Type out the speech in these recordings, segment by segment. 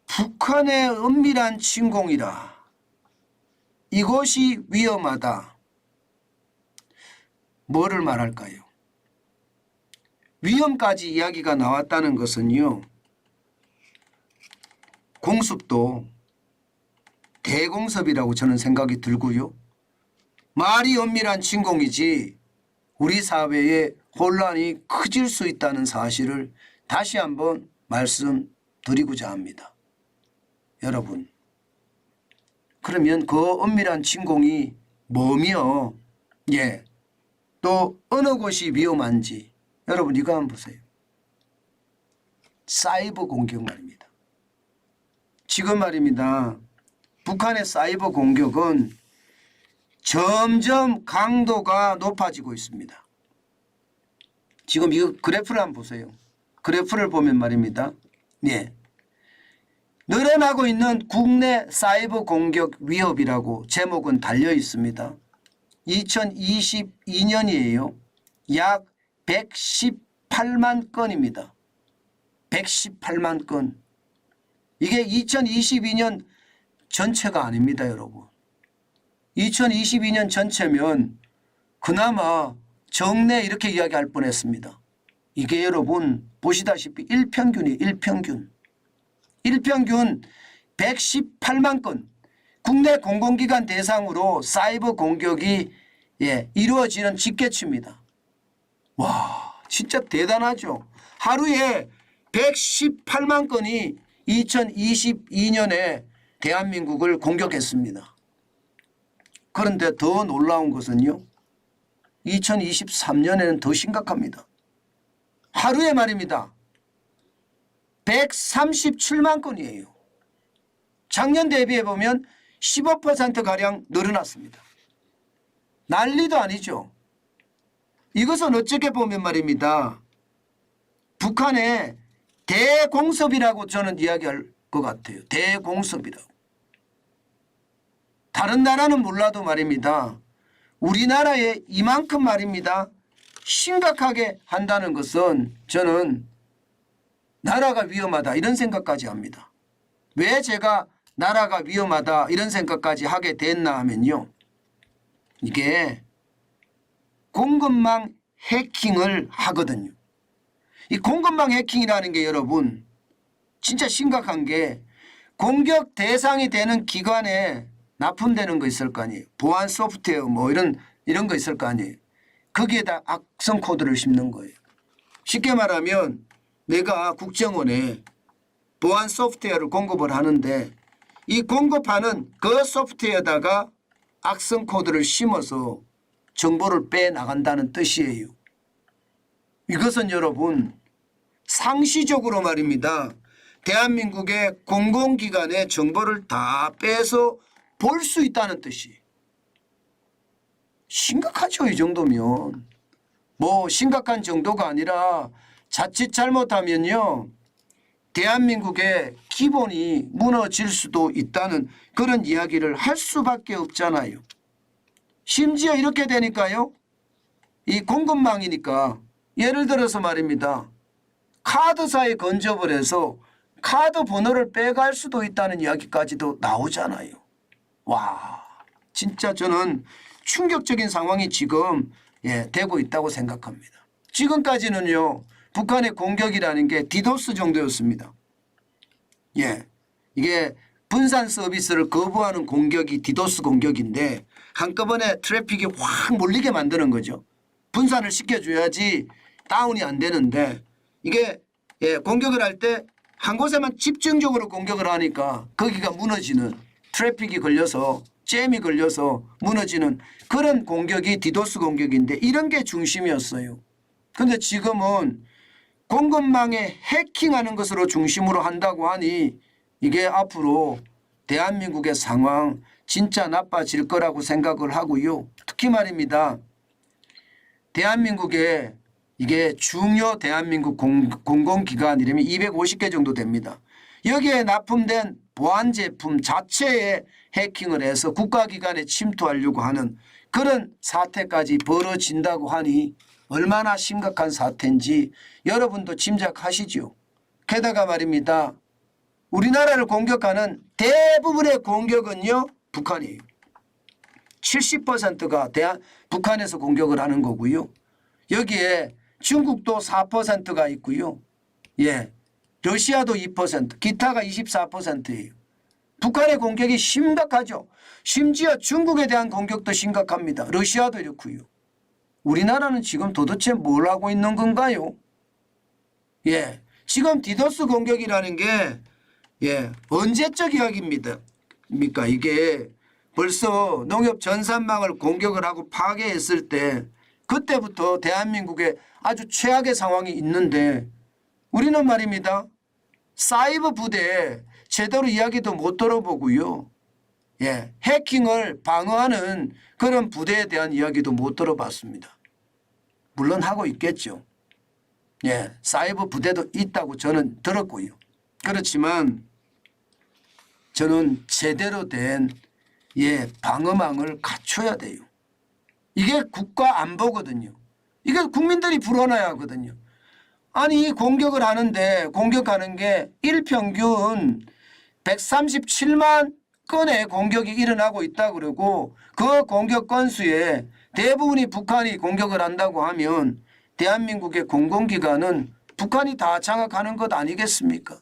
북한의 은밀한 침공이라. 이것이 위험하다. 뭐를 말할까요? 위험까지 이야기가 나왔다는 것은요, 공습도 대공습이라고 저는 생각이 들고요. 말이 은밀한 침공이지 우리 사회에 혼란이 커질 수 있다는 사실을 다시 한번 말씀드리고자 합니다. 여러분, 그러면 그 은밀한 침공이 뭐며, 또 어느 곳이 위험한지 여러분 이거 한번 보세요. 사이버 공격 말입니다. 지금 말입니다. 북한의 사이버 공격은 점점 강도가 높아지고 있습니다. 지금 이거 그래프를 한번 보세요. 그래프를 보면 말입니다. 늘어나고 있는 국내 사이버 공격 위협이라고 제목은 달려 있습니다. 2022년이에요. 약 118만 건입니다. 118만 건. 이게 2022년 전체가 아닙니다, 여러분. 2022년 전체면 그나마 정내 이렇게 이야기할 뻔했습니다. 이게 여러분 보시다시피 일평균이 일평균 118만 건 국내 공공기관 대상으로 사이버 공격이 이루어지는 집계치입니다. 와, 진짜 대단하죠. 하루에 118만 건이 2022년에 대한민국을 공격했습니다. 그런데 더 놀라운 것은요, 2023년에는 더 심각합니다. 하루에 말입니다. 137만 건이에요. 작년 대비해 보면 15%가량 늘어났습니다. 난리도 아니죠. 이것은 어떻게 보면 말입니다. 북한의 대공습이라고 저는 이야기할 것 같아요. 대공습이라고. 다른 나라는 몰라도 말입니다. 우리나라에 이만큼 말입니다. 심각하게 한다는 것은 저는 나라가 위험하다 이런 생각까지 합니다. 왜 제가 나라가 위험하다 이런 생각까지 하게 됐나 하면요. 이게 공급망 해킹을 하거든요. 이 공급망 해킹이라는 게 여러분 진짜 심각한 게 공격 대상이 되는 기관에 납품되는 거 있을 거 아니에요. 보안 소프트웨어 뭐 이런 거 있을 거 아니에요. 거기에다 악성 코드를 심는 거예요. 쉽게 말하면 내가 국정원에 보안 소프트웨어를 공급을 하는데 이 공급하는 그 소프트웨어에다가 악성 코드를 심어서 정보를 빼나간다는 뜻이에요. 이것은 여러분 상시적으로 말입니다. 대한민국의 공공기관의 정보를 다 빼서 볼 수 있다는 뜻이에요. 심각하죠. 이 정도면. 뭐 심각한 정도가 아니라 자칫 잘못하면요. 대한민국의 기본이 무너질 수도 있다는 그런 이야기를 할 수밖에 없잖아요. 심지어 이렇게 되니까요. 이 공급망이니까 예를 들어서 말입니다. 카드사에 건접을 해서 카드 번호를 빼갈 수도 있다는 이야기까지도 나오잖아요. 와, 진짜 저는 충격적인 상황이 지금 되고 있다고 생각합니다. 지금까지는요. 북한의 공격이라는 게 디도스 정도였습니다. 이게 분산 서비스를 거부하는 공격이 디도스 공격인데 한꺼번에 트래픽이 확 몰리게 만드는 거죠. 분산을 시켜줘야지 다운이 안 되는데 이게 공격을 할 때 한 곳에만 집중적으로 공격을 하니까 거기가 무너지는 트래픽이 걸려서 잼이 걸려서 무너지는 그런 공격이 디도스 공격인데 이런 게 중심이었어요. 그런데 지금은 공급망에 해킹하는 것으로 중심으로 한다고 하니 이게 앞으로 대한민국의 상황 진짜 나빠질 거라고 생각을 하고요. 특히 말입니다. 대한민국에 이게 중요 대한민국 공공기관이라면 250개 정도 됩니다. 여기에 납품된 보안 제품 자체에 해킹을 해서 국가기관에 침투하려고 하는 그런 사태까지 벌어진다고 하니 얼마나 심각한 사태인지 여러분도 짐작하시죠. 게다가 말입니다. 우리나라를 공격하는 대부분의 공격은요 북한이에요. 70%가 북한에서 공격을 하는 거고요. 여기에 중국도 4%가 있고요. 예, 러시아도 2%, 기타가 24%예요. 북한의 공격이 심각하죠. 심지어 중국에 대한 공격도 심각합니다. 러시아도 이렇고요. 우리나라는 지금 도대체 뭘 하고 있는 건가요? 예, 지금 디도스 공격이라는 게 언제적 이야기입니까? 이게 벌써 농협 전산망을 공격을 하고 파괴했을 때 그때부터 대한민국에 아주 최악의 상황이 있는데 우리는 말입니다. 사이버 부대에 제대로 이야기도 못 들어보고요. 예, 해킹을 방어하는 그런 부대에 대한 이야기도 못 들어봤습니다. 물론 하고 있겠죠. 예, 사이버 부대도 있다고 저는 들었고요. 그렇지만 저는 제대로 된 방어망을 갖춰야 돼요. 이게 국가 안보거든요. 이게 국민들이 불어나야 하거든요. 아니 공격을 하는데 공격하는 게 일평균 137만 건의 공격이 일어나고 있다 그러고 그 공격 건수에 대부분이 북한이 공격을 한다고 하면 대한민국의 공공기관은 북한이 다 장악하는 것 아니겠습니까?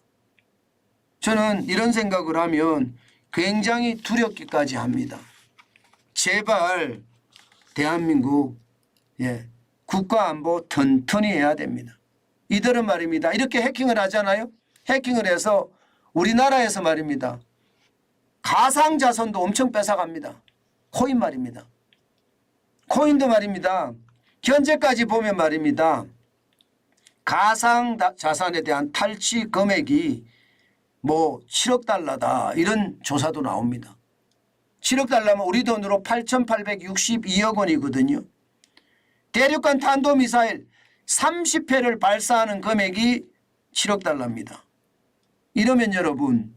저는 이런 생각을 하면 굉장히 두렵기까지 합니다. 제발 대한민국 국가안보 튼튼히 해야 됩니다. 이들은 말입니다. 이렇게 해킹을 하잖아요. 해킹을 해서 우리나라에서 말입니다. 가상자산도 엄청 뺏어갑니다. 코인 말입니다. 코인도 말입니다. 현재까지 보면 말입니다. 가상자산에 대한 탈취 금액이 7억 달러다 이런 조사도 나옵니다. 7억 달러면 우리 돈으로 8,862억 원이거든요. 대륙간 탄도미사일 30회를 발사하는 금액이 7억 달러입니다. 이러면 여러분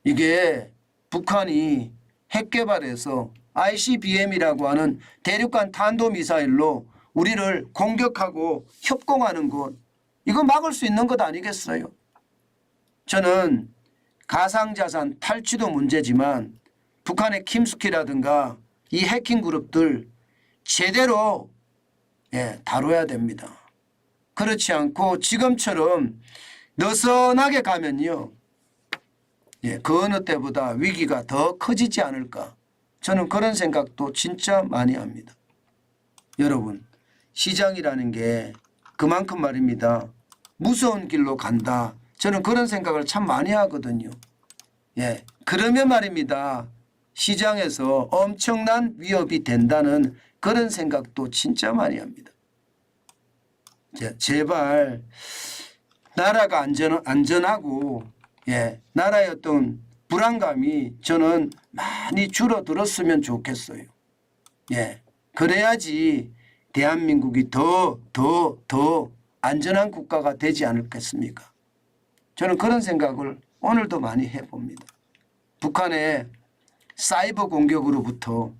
이게 북한이 핵 개발해서 ICBM이라고 하는 대륙간 탄도미사일로 우리를 공격하고 협공하는 것 이거 막을 수 있는 것 아니겠어요? 저는 가상자산 탈취도 문제지만 북한의 킴스키라든가 이 해킹 그룹들 제대로 다뤄야 됩니다. 그렇지 않고 지금처럼 느슨하게 가면요. 그 어느 때보다 위기가 더 커지지 않을까. 저는 그런 생각도 진짜 많이 합니다. 여러분 시장이라는 게 그만큼 말입니다. 무서운 길로 간다. 저는 그런 생각을 참 많이 하거든요. 그러면 말입니다. 시장에서 엄청난 위협이 된다는 그런 생각도 진짜 많이 합니다. 제발 나라가 안전하고 나라의 어떤 불안감이 저는 많이 줄어들었으면 좋겠어요. 그래야지 대한민국이 더 안전한 국가가 되지 않겠습니까? 저는 그런 생각을 오늘도 많이 해봅니다. 북한의 사이버 공격으로부터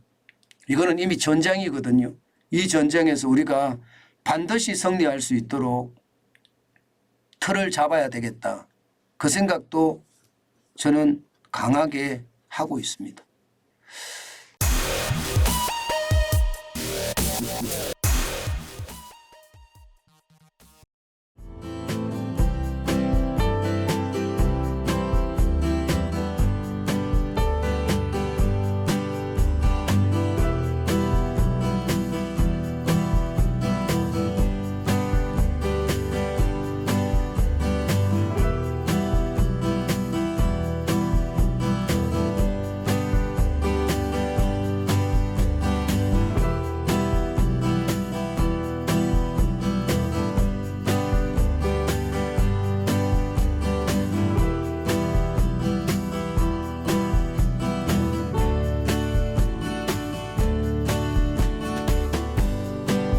이거는 이미 전쟁이거든요. 이 전쟁에서 우리가 반드시 승리할 수 있도록 틀을 잡아야 되겠다. 그 생각도 저는 강하게 하고 있습니다.